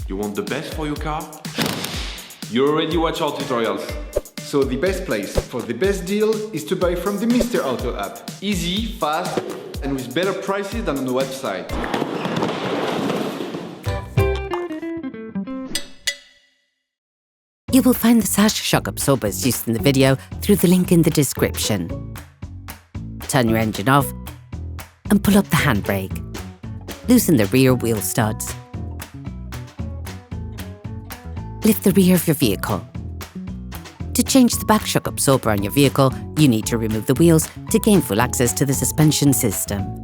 You want the best for your car? You already watch our tutorials. So the best place for the best deal is to buy from the Mr. Auto app. Easy, fast, and with better prices than on the website. You will find the sash shock absorbers used in the video through the link in the description. Turn your engine off and pull up the handbrake. Loosen the rear wheel studs. Lift the rear of your vehicle. To change the back shock absorber on your vehicle, you need to remove the wheels to gain full access to the suspension system.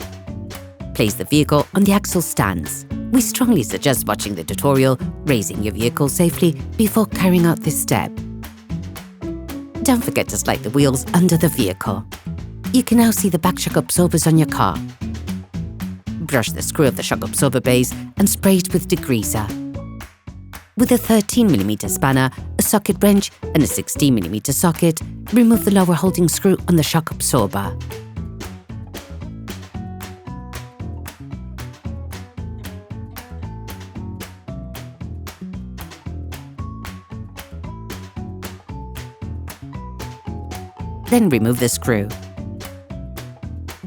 Place the vehicle on the axle stands. We strongly suggest watching the tutorial, raising your vehicle safely before carrying out this step. Don't forget to slide the wheels under the vehicle. You can now see the back shock absorbers on your car. Brush the screw of the shock absorber base and spray it with degreaser. With a 13mm spanner, a socket wrench and a 16mm socket, remove the lower holding screw on the shock absorber. Then remove the screw.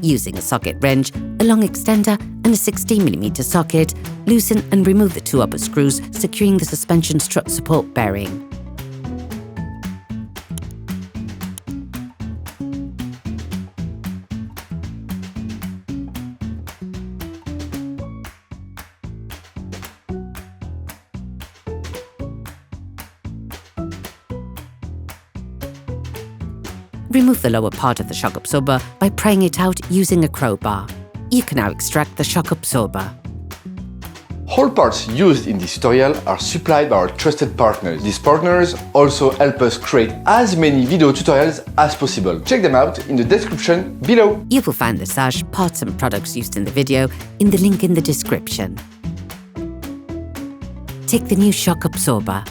Using a socket wrench, a long extender and a 16mm socket, loosen and remove the two upper screws securing the suspension strut support bearing. Remove the lower part of the shock absorber by prying it out using a crowbar. You can now extract the shock absorber. All parts used in this tutorial are supplied by our trusted partners. These partners also help us create as many video tutorials as possible. Check them out in the description below. You will find the sash, parts and products used in the video in the link in the description. Take the new shock absorber.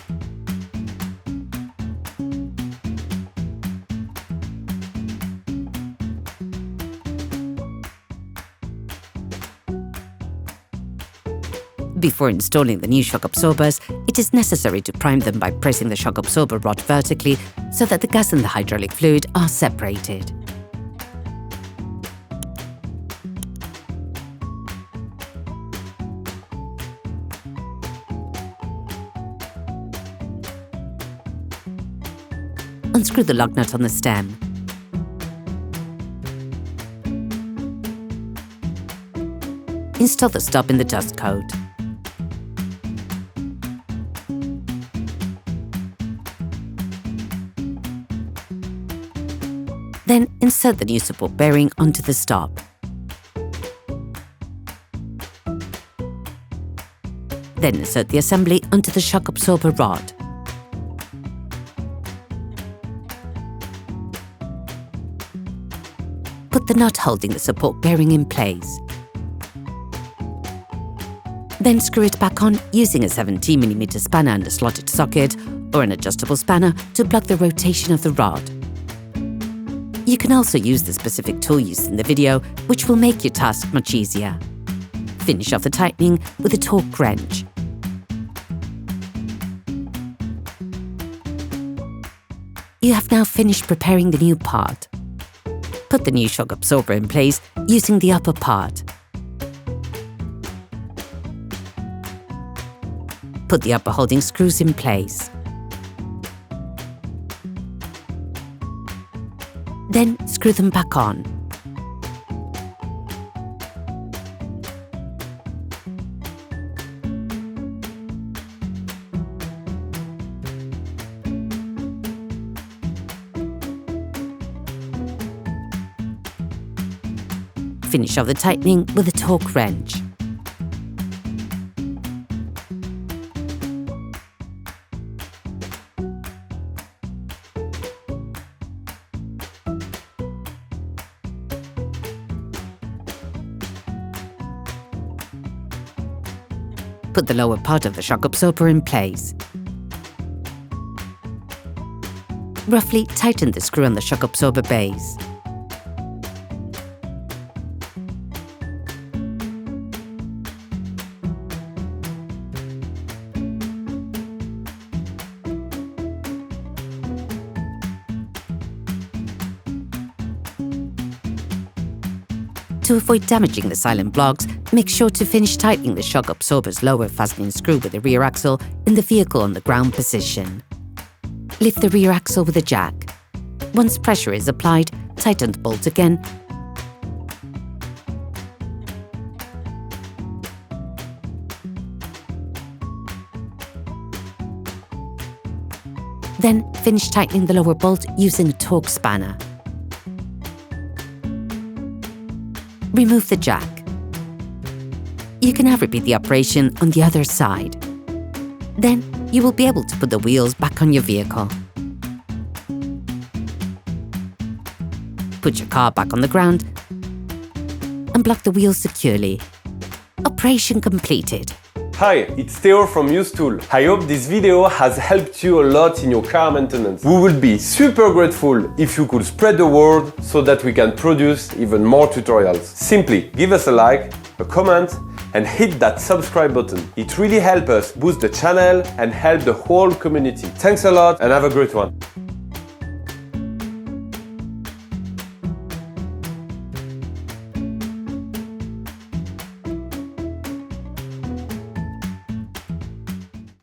Before installing the new shock absorbers, it is necessary to prime them by pressing the shock absorber rod vertically so that the gas and the hydraulic fluid are separated. Unscrew the lug nut on the stem. Install the stop in the dust coat. Then insert the new support bearing onto the stop. Then insert the assembly onto the shock absorber rod. Put the nut holding the support bearing in place. Then screw it back on using a 17mm spanner and a slotted socket or an adjustable spanner to block the rotation of the rod. You can also use the specific tool used in the video, which will make your task much easier. Finish off the tightening with a torque wrench. You have now finished preparing the new part. Put the new shock absorber in place using the upper part. Put the upper holding screws in place. Then screw them back on. Finish off the tightening with a torque wrench. Put the lower part of the shock absorber in place. Roughly tighten the screw on the shock absorber base. To avoid damaging the silent blocks, make sure to finish tightening the shock absorber's lower fastening screw with the rear axle in the vehicle on the ground position. Lift the rear axle with a jack. Once pressure is applied, tighten the bolt again. Then finish tightening the lower bolt using a torque spanner. Remove the jack. You can now repeat the operation on the other side. Then you will be able to put the wheels back on your vehicle. Put your car back on the ground and block the wheels securely. Operation completed. Hi, it's Theo from UseTool. I hope this video has helped you a lot in your car maintenance. We would be super grateful if you could spread the word so that we can produce even more tutorials. Simply give us a like, a comment, and hit that subscribe button. It really helps us boost the channel and help the whole community. Thanks a lot and have a great one.